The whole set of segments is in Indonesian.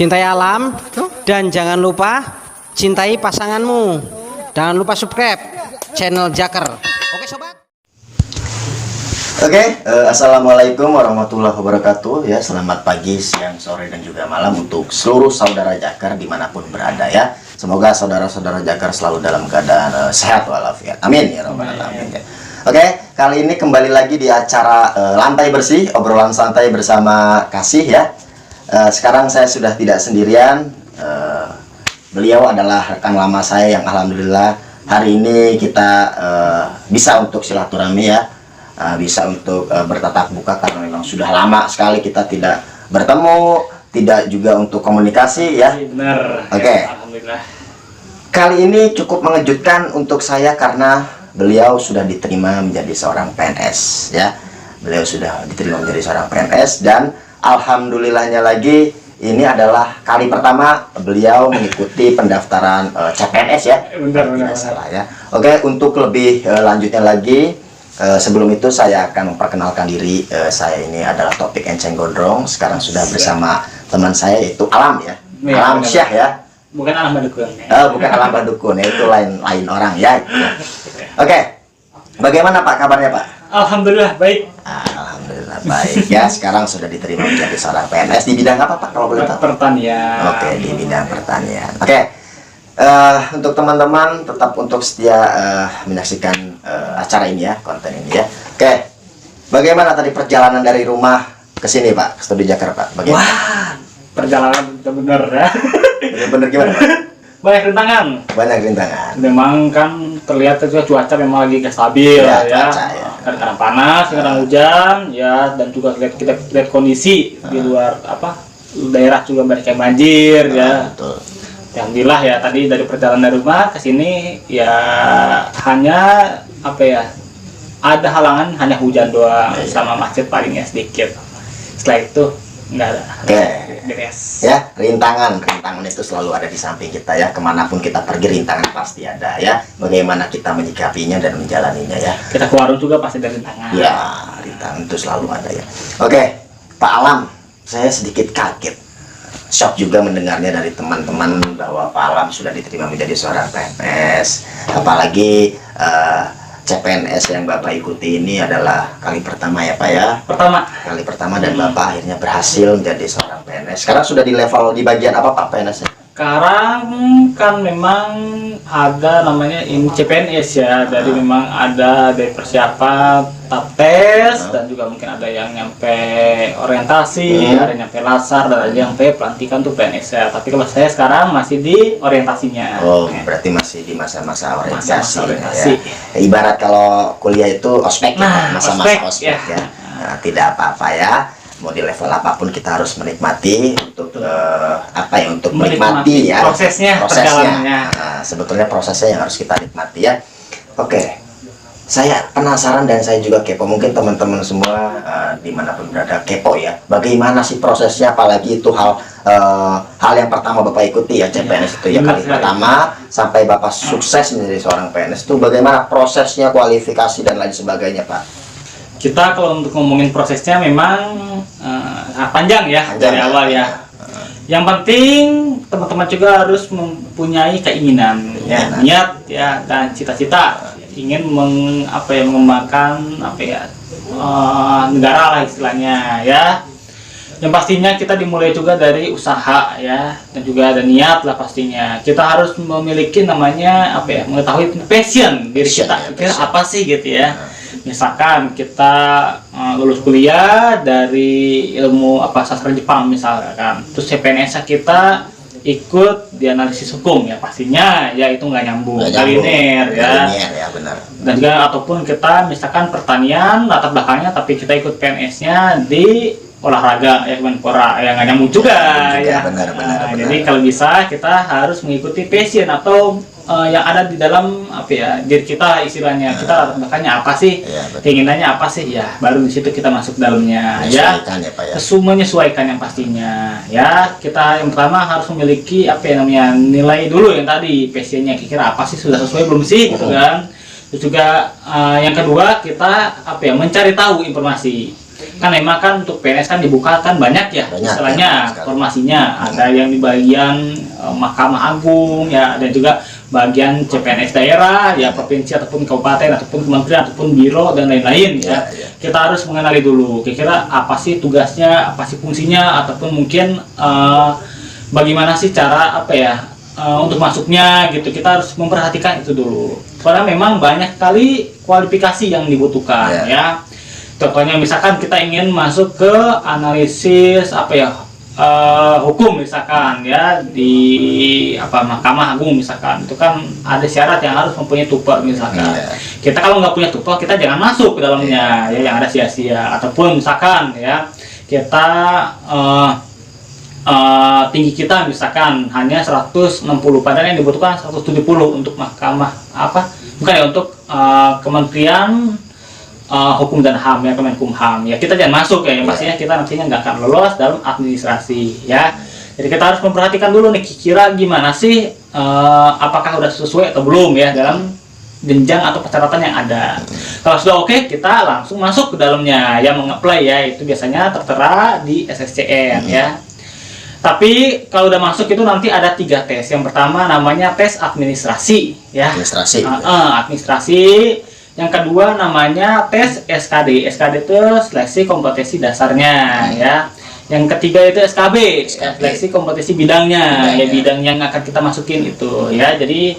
cintai alam, dan jangan lupa cintai pasanganmu. Jangan lupa subscribe channel Jaker. Oke sobat. Assalamualaikum warahmatullahi wabarakatuh ya. Selamat pagi, siang, sore, dan juga malam untuk seluruh saudara Jaker dimanapun berada ya. Semoga saudara-saudara Jaker selalu dalam keadaan sehat walafiat. Amin ya rabbal alamin ya. Oke, kali ini kembali lagi di acara Lantai Bersih, obrolan santai bersama Kasih ya. Sekarang saya sudah tidak sendirian. Beliau adalah rekan lama saya yang alhamdulillah hari ini kita bisa untuk silaturahmi ya. Bisa untuk bertatap muka karena memang sudah lama sekali kita tidak bertemu, tidak juga untuk komunikasi ya. Benar. Oke. Ya, alhamdulillah. Kali ini cukup mengejutkan untuk saya karena beliau sudah diterima menjadi seorang PNS ya. Beliau sudah diterima menjadi seorang PNS dan alhamdulillahnya lagi ini adalah kali pertama beliau mengikuti pendaftaran CPNS ya. Benar. Tidak salah ya. Oke, untuk lebih lanjutnya lagi, sebelum itu saya akan memperkenalkan diri. Saya ini adalah Topik Enceng Gondrong. Sekarang sudah bersama teman saya yaitu Alam ya. Ya, Alam benar. Syah ya. Bukan Alam Badukun. Bukan Alam Badukun, itu lain orang ya. Oke. Bagaimana Pak kabarnya Pak? Alhamdulillah baik. Alhamdulillah baik ya. Sekarang sudah diterima menjadi seorang PNS di bidang apa Pak kalau boleh tahu? Pertanian. Oke, di bidang pertanian. Oke. Untuk teman-teman tetap untuk setia menyaksikan acara ini ya, konten ini ya. Oke. Bagaimana tadi perjalanan dari rumah ke sini Pak, ke Studio Jakarta Pak? Bagaimana? Wah, perjalanan benar-benar ya. Bener-bener gimana Pak? Banyak rintangan. Banyak rintangan. Memang kan terlihat juga cuaca memang lagi gak stabil Ya, ya. cuaca, ya. Kadang-kadang panas, kadang hujan ya, dan juga kita lihat kondisi di luar daerah juga banyak yang banjir ya. Betul. Alhamdulillah ya, tadi dari perjalanan dari rumah ke sini ya hanya ada halangan, hanya hujan doang sama macet palingnya sedikit. Setelah itu enggak ada. Oke. Beres. Ya, rintangan itu selalu ada di samping kita ya. Kemanapun kita pergi rintangan pasti ada ya. Bagaimana kita menyikapinya dan menjalaninya ya. Kita ke warung juga pasti ada rintangan. Ya, rintangan itu selalu ada ya. Oke, Pak Alam, saya sedikit kaget. Shock juga mendengarnya dari teman-teman bahwa Pak Alam sudah diterima menjadi seorang PNS. Apalagi CPNS yang Bapak ikuti ini adalah kali pertama ya Pak ya. Kali pertama dan Bapak akhirnya berhasil menjadi seorang PNS. Sekarang sudah di level di bagian apa Pak PNS-nya? Sekarang kan memang ada namanya ini CPNS ya, dari memang ada dari persiapan tahap tes dan juga mungkin ada yang nyampe orientasi, ada yang nyampe lasar dan ada yang nyampe pelantikan tuh PNS ya. Tapi kalau saya sekarang masih di orientasinya. Oh, berarti masih di masa-masa orientasi. Masa-masa orientasi. Ya. Ibarat kalau kuliah itu ospek ya, masa-masa ospek ya. Nah, tidak apa-apa ya. Mau di level apapun kita harus menikmati untuk untuk menikmati ya prosesnya. Nah, sebetulnya prosesnya yang harus kita nikmati ya. Oke, saya penasaran dan saya juga kepo. Mungkin teman-teman semua dimanapun berada kepo ya. Bagaimana sih prosesnya? Apalagi itu hal yang pertama Bapak ikuti ya CPNS itu ya kali pertama sampai Bapak sukses menjadi seorang PNS itu bagaimana prosesnya, kualifikasi dan lain sebagainya Pak? Kita kalau untuk ngomongin prosesnya memang panjang ya dari awal ya. Yang penting teman-teman juga harus mempunyai keinginan, ya, niat ya dan cita-cita ingin mengembangkan negara lah istilahnya ya. Yang pastinya kita dimulai juga dari usaha ya, dan juga ada niat lah pastinya. Kita harus memiliki namanya mengetahui passion diri kita. Kira apa sih gitu ya. Misalkan kita lulus kuliah dari ilmu sastra Jepang misalkan, terus CPNS kita ikut di analisis hukum ya, pastinya ya itu nggak nyambung, kuliner ya. Benar. Dan juga ataupun kita misalkan pertanian latar belakangnya tapi kita ikut PNS-nya di olahraga ya, Kemenpora ya, nggak nyambung juga ya. Benar. Jadi kalau bisa kita harus mengikuti passion atau yang ada di dalam diri kita istilahnya. Kita latar belakangnya apa sih, keinginannya apa sih ya, baru di situ kita masuk dalamnya ya. Menyesuaikan yang pastinya ya. Kita yang pertama harus memiliki nilai dulu yang tadi, passionnya kira-kira apa sih, sudah sesuai belum sih gitu kan. Terus juga yang kedua kita mencari tahu informasi. kan memang kan untuk PNS kan dibuka kan banyak ya, Banyak, istilahnya ya, formasinya. Ada yang di bagian Mahkamah Agung ya, dan juga bagian CPNS daerah ya, provinsi ataupun kabupaten ataupun kementerian ataupun biro dan lain-lain ya. Kita harus mengenali dulu kira-kira apa sih tugasnya, apa sih fungsinya, ataupun mungkin bagaimana sih cara apa ya untuk masuknya gitu. Kita harus memperhatikan itu dulu, karena memang banyak kali kualifikasi yang dibutuhkan ya. Contohnya misalkan kita ingin masuk ke analisis apa ya, hukum misalkan ya, di apa Mahkamah Agung misalkan, itu kan ada syarat yang harus mempunyai TUPA misalkan. Kita kalau nggak punya TUPA kita jangan masuk ke dalamnya ya, yang ada sia-sia. Ataupun misalkan ya kita tinggi kita misalkan hanya 160, padahal yang dibutuhkan 170 untuk Mahkamah apa, bukan ya, untuk Kementerian Hukum dan HAM ya, Kemenkumham ya, kita jangan masuk ya, pastinya kita nantinya nggak akan lolos dalam administrasi ya. Jadi kita harus memperhatikan dulu nih, kira gimana sih, apakah udah sesuai atau belum ya dalam jenjang atau persyaratan yang ada. Kalau sudah oke, kita langsung masuk ke dalamnya ya, mengapply ya, itu biasanya tertera di SSCN ya. Tapi kalau udah masuk itu nanti ada 3 tes. Yang pertama namanya tes administrasi ya. Administrasi. Administrasi. Yang kedua namanya tes SKD. SKD itu seleksi kompetensi dasarnya ya. Yang ketiga itu SKB, seleksi kompetensi bidangnya ya, bidang yang akan kita masukin itu ya. Jadi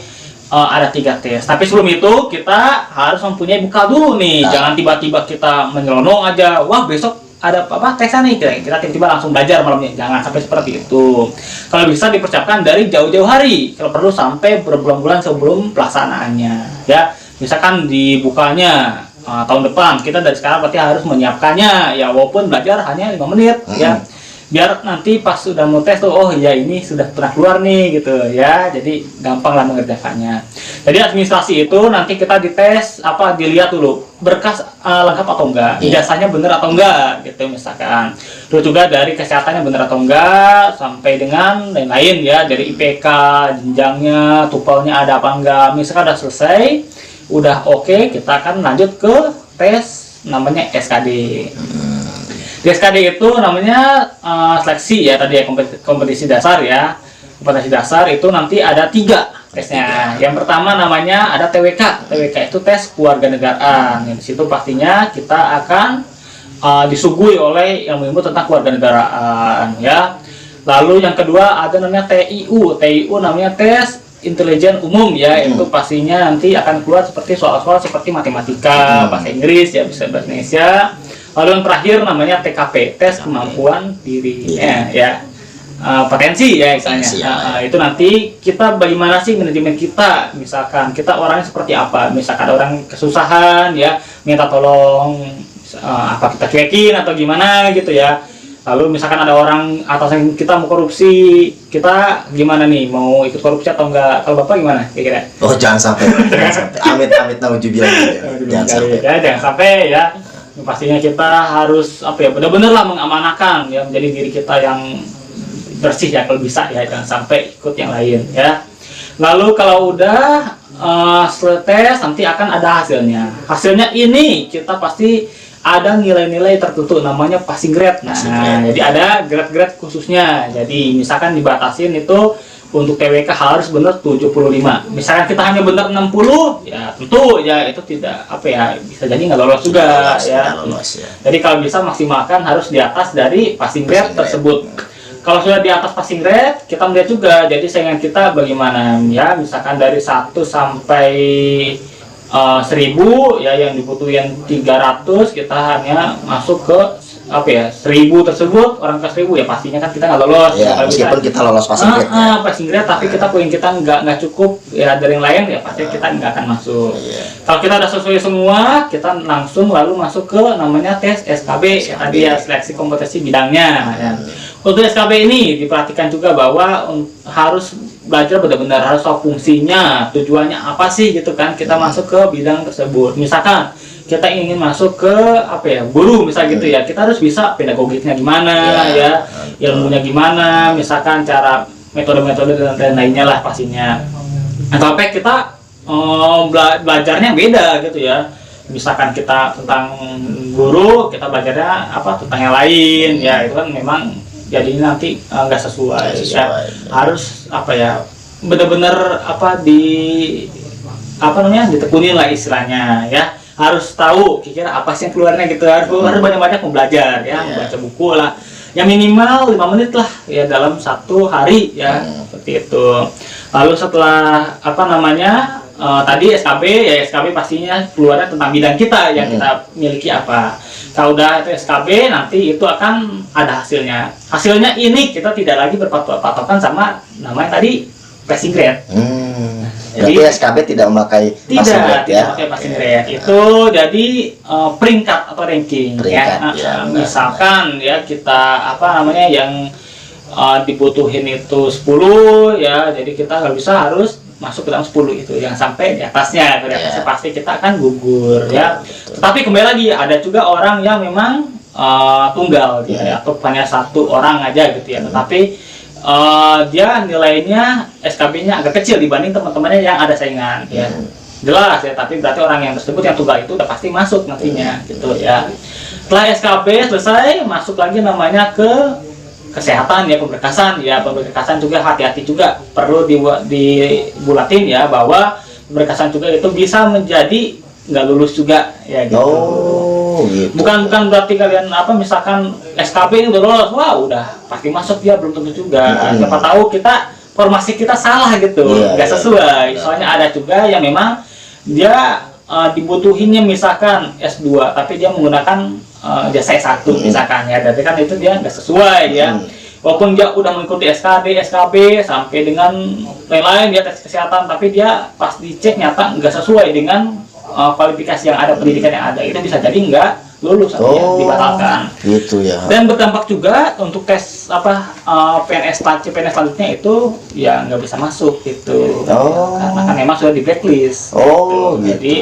ada 3 tes. Tapi sebelum itu kita harus mempunyai bekal dulu nih. Jangan tiba-tiba kita menyelonong aja. Wah, besok ada apa tesan nih, kita tiba-tiba langsung belajar malamnya. Jangan sampai seperti itu. Kalau bisa dipersiapkan dari jauh-jauh hari. Kalau perlu sampai berbulan-bulan sebelum pelaksanaannya ya. Misalkan dibukanya tahun depan, kita dari sekarang berarti harus menyiapkannya ya, walaupun belajar hanya 5 menit ya, biar nanti pas sudah mau tes tuh, oh ya ini sudah pernah keluar nih gitu ya, jadi gampang lah mengerjakannya. Jadi administrasi itu nanti kita dites apa, dilihat dulu berkas lengkap atau enggak, ijazahnya bener atau enggak gitu misalkan. Terus juga dari kesehatannya bener atau enggak, sampai dengan lain-lain ya, dari IPK, jenjangnya, tupelnya ada apa enggak. Misalkan udah selesai, udah oke, kita akan lanjut ke tes namanya SKD. Di SKD itu namanya seleksi ya, tadi ya, kompetisi dasar ya. Kompetisi dasar itu nanti ada 3 tesnya. Yang pertama namanya ada TWK. TWK itu tes kewarganegaraan. Di situ pastinya kita akan disuguhi oleh ilmu-ilmu tentang kewarganegaraan ya. Lalu yang kedua ada namanya TIU. TIU namanya tes intelijen umum ya, itu pastinya nanti akan keluar seperti soal-soal seperti matematika, bahasa Inggris ya, bisa bahasa Indonesia. Lalu yang terakhir namanya TKP, tes kemampuan diri ya, potensi ya misalnya. Itu nanti kita bagaimana sih manajemen kita, misalkan kita orangnya seperti apa, misalkan ada orang kesusahan ya, minta tolong apa kita cuekin atau gimana gitu ya. Lalu misalkan ada orang atasan kita mau korupsi, kita gimana nih, mau ikut korupsi atau enggak? Kalau Bapak gimana kira-kira? Oh, jangan sampai. Jangan sampai. Amit-amit naujubillah gitu. Jangan sampai. Ya, jangan sampai ya. Pastinya kita harus apa ya, benar-benar lah mengamanahkan ya, menjadi diri kita yang bersih ya kalau bisa ya, jangan sampai ikut yang lain ya. Lalu kalau udah selesai, nanti akan ada hasilnya. Hasilnya ini kita pasti ada nilai-nilai tertentu namanya passing grade. Nah, jadi ada grade-grade khususnya. Jadi misalkan dibatasin itu untuk TWK harus benar 75. Misalkan kita hanya benar 60, ya tentu ya itu tidak apa ya, bisa jadi nggak lolos juga ya. Jadi kalau bisa maksimalkan harus di atas dari passing grade tersebut. Kalau sudah di atas passing grade, kita melihat juga jadi saingan kita bagaimana ya. Misalkan dari 1 sampai 1000 ya, yang dibutuhin 300, kita hanya masuk ke apa ya, 1000 tersebut, orang ke 1000 ya pastinya kan kita nggak lolos ya, meskipun kita lolos passing grade passing grade, tapi kita poin kita nggak cukup ya dari yang lain ya, pasti kita nggak akan masuk. Kalau kita udah sesuai semua, kita langsung lalu masuk ke namanya tes SKB. Tadi ya, seleksi kompetensi bidangnya ya. Untuk SKB ini diperhatikan juga bahwa harus belajar benar-benar, harus tahu fungsinya, tujuannya apa sih gitu kan, kita masuk ke bidang tersebut. Misalkan kita ingin masuk ke apa ya, guru misal gitu ya, kita harus bisa pedagogiknya gimana ya, ilmunya gimana, misalkan cara metode-metode dan lainnya lah pastinya. Nah, tapi kita belajarnya beda gitu ya. misalkan kita tentang guru, kita belajarnya apa tentang yang lain, ya itu kan memang jadinya nanti nggak sesuai, ya. Harus apa ya, benar-benar apa ditekunin lah istilahnya, ya. Harus tahu kira-kira apa sih yang keluarnya gitu, harus banyak-banyak belajar, ya, membaca buku lah. Ya minimal 5 menit lah ya dalam 1 hari, ya, seperti itu. Lalu setelah tadi SKB, ya SKB pastinya keluarnya tentang bidang kita yang kita miliki apa. Kalau udah itu SKB, nanti itu akan ada hasilnya. Hasilnya ini kita tidak lagi berpatokan sama namanya tadi passing grade. Jadi SKB tidak memakai passing grade, ya. Tidak memakai passing grade. Itu jadi peringkat atau ranking, ya. Misalkan ya kita yang dibutuhin itu 10, ya. Jadi kita nggak bisa harus masuk ke dalam 10 itu, yang sampai di atasnya, pasti kita akan gugur, ya. Tetapi kembali lagi ada juga orang yang memang tunggal, ya, atau hanya 1 orang aja gitu, ya. Tetapi dia nilainya SKB-nya agak kecil dibanding teman-temannya yang ada saingan, ya. Jelas ya, tapi berarti orang yang tersebut yang tunggal itu udah pasti masuk nantinya, gitu ya. Setelah SKB selesai, masuk lagi namanya ke kesehatan, ya, pemberkasan, ya. Pemberkasan juga hati-hati juga perlu dibulatin, ya, bahwa pemberkasan juga itu bisa menjadi nggak lulus juga, ya, gitu. Gitu. Bukan berarti kalian misalkan SKB ini udah lolos, wah udah pasti masuk, ya, belum tentu juga. Siapa tahu formasi kita salah gitu, nggak sesuai. Soalnya ada juga yang memang dia dibutuhinnya misalkan S2, tapi dia menggunakan jasa S1 misalkan, ya, berarti kan itu dia nggak sesuai, ya. Walaupun dia udah mengikuti SKB sampai dengan lain-lain, dia tes kesehatan, tapi dia pas dicek nyata nggak sesuai dengan kualifikasi yang ada, pendidikan yang ada, itu bisa jadi nggak lulus, dibatalkan. Gitu, ya. Dan berdampak juga untuk tes CPNS selanjutnya itu ya nggak bisa masuk gitu, karena kan memang sudah di blacklist. Gitu. Jadi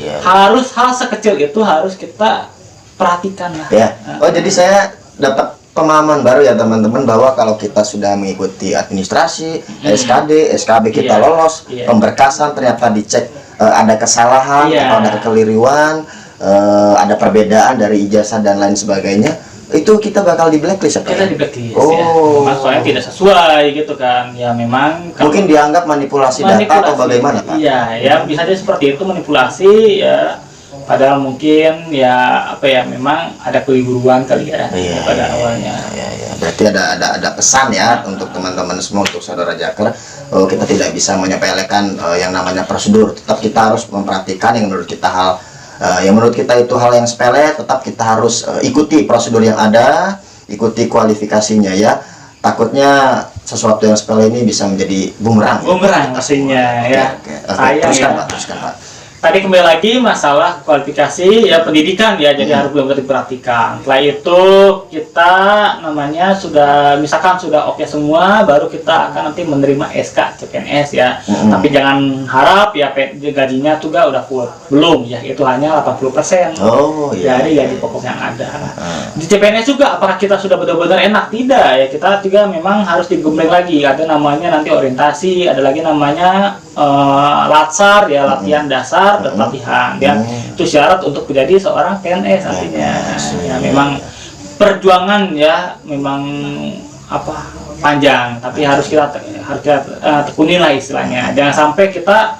ya. harus hal sekecil itu harus kita perhatikan lah, ya. Jadi saya dapat pemahaman baru, ya, teman-teman, bahwa kalau kita sudah mengikuti administrasi, SKB kita lolos, pemberkasan ternyata dicek ada kesalahan atau ada kekeliruan, ada perbedaan dari ijazah dan lain sebagainya, itu kita bakal di blacklist, kita di blacklist, ya. Soalnya tidak sesuai gitu kan, ya. Memang mungkin dianggap manipulasi data atau bagaimana, Pak? Iya, ya, bisa jadi seperti itu, manipulasi, ya. Padahal mungkin ya memang ada keliruan kali, ya, pada awalnya. Berarti ada pesan, ya, untuk teman-teman semua, untuk saudara Jaker. Kita tidak bisa menyepelekan yang namanya prosedur. Tetap kita harus memperhatikan yang menurut kita itu hal yang sepele. Tetap kita harus ikuti prosedur yang ada, ikuti kualifikasinya, ya. Takutnya sesuatu yang sepele ini bisa menjadi bumerang. Pastinya, ya. Teruskan, Pak. Tadi kembali lagi masalah kualifikasi, ya, pendidikan, ya, jadi harus benar-benar diperhatikan. Setelah itu kita misalkan sudah oke semua, baru kita akan nanti menerima SK CPNS, ya. Tapi jangan harap ya gajinya juga udah full, belum, ya, itu hanya 80% dari gaji pokok yang ada. Di CPNS juga apakah kita sudah benar-benar enak? Tidak, ya, kita juga memang harus digombleng lagi. Ada namanya nanti orientasi, ada lagi namanya latsar, ya, latihan dasar dan pelatihan, ya. Itu syarat untuk menjadi seorang PNS nantinya. Ya, memang perjuangan, ya, memang panjang, tapi harus kita tekuni lah istilahnya. Jangan sampai kita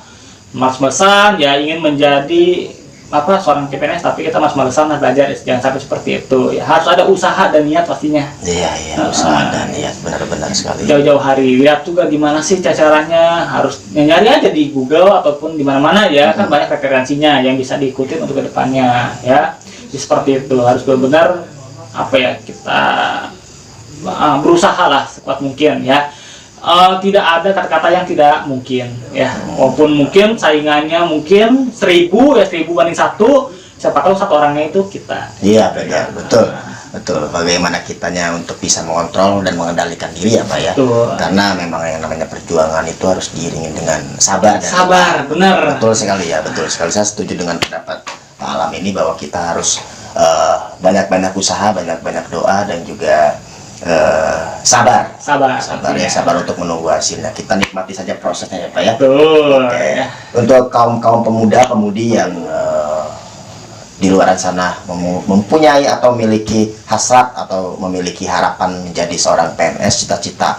mas-masan, ya, ingin menjadi seorang CPNS tapi kita mas-malesan belajar, jangan sampai seperti itu, ya. Harus ada usaha dan niat pastinya. Iya, usaha dan niat, benar-benar sekali. Jauh-jauh hari lihat juga gimana sih caranya, harus nyari aja di Google ataupun di mana-mana, ya, kan banyak referensinya yang bisa diikuti untuk kedepannya, ya. Jadi seperti itu, harus benar-benar kita berusaha lah sekuat mungkin, ya. Tidak ada kata-kata yang tidak mungkin, ya. Walaupun mungkin saingannya mungkin 1000 banding 1, siapa tahu 1 orangnya itu kita. Iya, betul. Bagaimana kitanya untuk bisa mengontrol dan mengendalikan diri, ya, Pak, ya. Karena memang yang namanya perjuangan itu harus diiringi dengan sabar. Benar. Betul sekali, ya, betul sekali. Saya setuju dengan pendapat Pak Alam ini, bahwa kita harus banyak-banyak usaha, banyak-banyak doa, dan juga sabar, ya, sabar untuk menunggu hasilnya. Kita nikmati saja prosesnya, ya, Pak, ya. Betul. Untuk kaum pemuda-pemudi yang di luar sana mempunyai atau memiliki hasrat atau memiliki harapan menjadi seorang PNS, cita-cita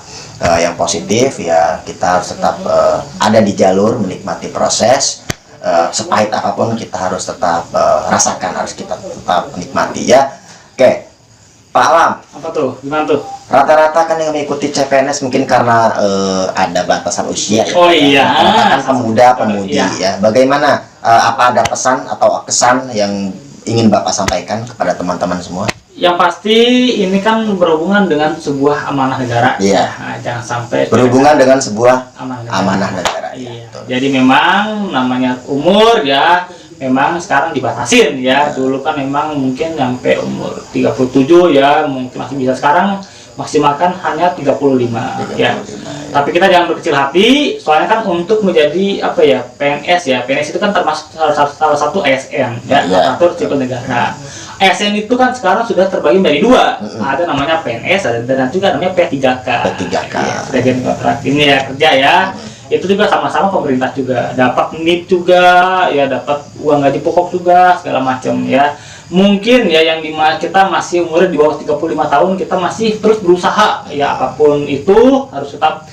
yang positif, ya kita harus tetap ada di jalur menikmati proses. Sepahit apapun kita harus tetap rasakan, harus kita tetap nikmati ya. Oke, Pak Alam. Apa tuh? Gimana tuh? Rata-rata kan yang mengikuti CPNS mungkin karena ada batasan usia ya. Oh iya. Kan pemuda-pemudi ya. Bagaimana? Apa ada pesan atau kesan yang ingin Bapak sampaikan kepada teman-teman semua? Yang pasti ini kan berhubungan dengan sebuah amanah negara. Iya. Nah, jangan sampai Berhubungan dengan sebuah amanah negara. Iya. Jadi memang namanya umur ya, memang sekarang dibatasin ya. Dulu kan memang mungkin sampai umur 37 ya, mungkin masih bisa. Sekarang maksimalkan hanya 35 ya. Tapi kita jangan berkecil hati, soalnya kan untuk menjadi apa ya, PNS ya. PNS itu kan termasuk salah satu ASN ya, aparatur sipil negara. ASN itu kan sekarang sudah terbagi menjadi dua. Ada namanya PNS dan juga namanya P3K. P3K. Ya, sebagian kontrak ini ya kerja ya. Itu juga sama-sama pemerintah juga dapat NIP juga ya, dapat uang gaji pokok juga segala macam ya. Mungkin ya yang kita masih umurnya di bawah 35 tahun, kita masih terus berusaha ya, apapun itu harus tetap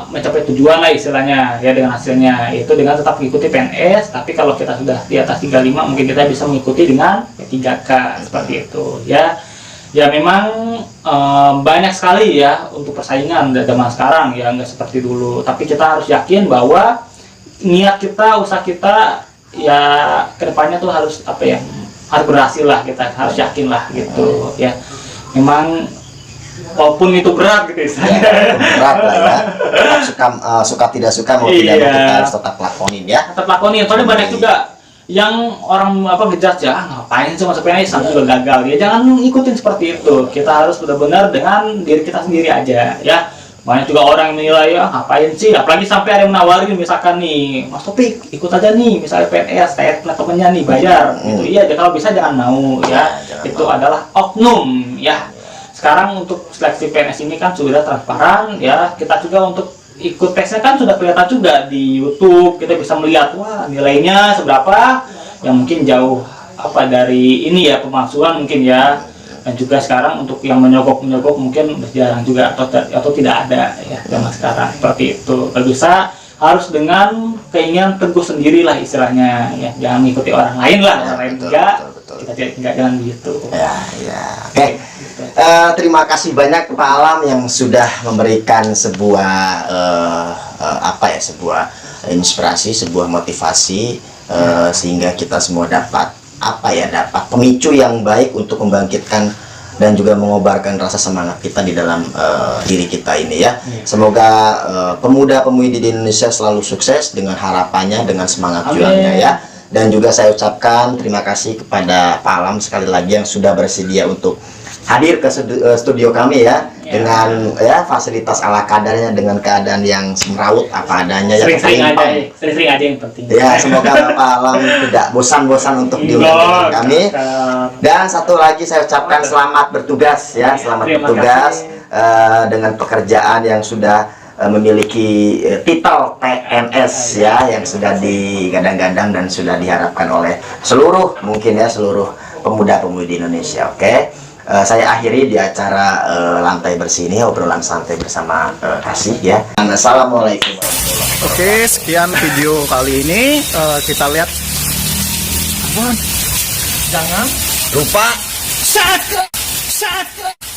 mencapai tujuan lah istilahnya ya, dengan hasilnya itu dengan tetap mengikuti PNS. Tapi kalau kita sudah di atas 35 mungkin kita bisa mengikuti dengan P3K seperti itu ya. Ya memang banyak sekali ya untuk persaingan zaman sekarang ya, nggak seperti dulu. Tapi kita harus yakin bahwa niat kita, usaha kita ya kedepannya tuh harus apa ya, harus berhasil lah, kita harus yakin lah gitu ya. Memang walaupun itu berat gitu ya, berat lah ya, suka tidak suka mau tidak mau kita harus tetap lakonin ya, tetap lakonin. Soalnya banyak juga yang orang apa ngejudge ya, ngapain sih masuk PNS juga gagal ya. Jangan ikutin seperti itu, kita harus benar-benar dengan diri kita sendiri aja ya. Banyak juga orang yang menilai ya, ngapain sih, apalagi sampai ada yang menawarin misalkan nih, Mas Topik ikut aja nih misalnya PNS, saya punya temennya nih bayar gitu. Iya, kalau bisa jangan mau ya, itu adalah oknum ya. Sekarang untuk seleksi PNS ini kan sudah transparan ya, kita juga untuk ikut tesnya kan sudah kelihatan juga di YouTube, kita bisa melihat wah nilainya seberapa, yang mungkin jauh apa dari ini ya, pemalsuan mungkin ya. Dan juga sekarang untuk yang menyogok mungkin jarang juga atau tidak ada ya zaman sekarang seperti itu. Kalau bisa harus dengan keinginan teguh sendirilah istilahnya ya, jangan mengikuti orang lain lah, orang lain enggak, kita tidak, jangan begitu ya. Oke. Terima kasih banyak Pak Alam yang sudah memberikan sebuah sebuah inspirasi, sebuah motivasi sehingga kita semua dapat dapat pemicu yang baik untuk membangkitkan dan juga mengobarkan rasa semangat kita di dalam diri kita ini ya. Semoga pemuda-pemudi di Indonesia selalu sukses dengan harapannya, dengan semangat juangnya ya. Dan juga saya ucapkan terima kasih kepada Pak Alam sekali lagi yang sudah bersedia untuk hadir ke studio kami ya, dengan ya fasilitas ala kadarnya, dengan keadaan yang semrawut apa adanya ya. Sering-sering aja yang penting ya. Semoga Bapak Alam tidak bosan-bosan untuk diundang kami. Dan satu lagi saya ucapkan selamat bertugas ya, selamat bertugas dengan pekerjaan yang sudah memiliki titel PNS ya, yang sudah digadang-gadang dan sudah diharapkan oleh seluruh pemuda-pemudi Indonesia. Oke. Saya akhiri di acara lantai bersih ini, obrolan santai bersama Kasih ya. Assalamualaikum. Oke, sekian video kali ini. Kita lihat. Jangan lupa subscribe.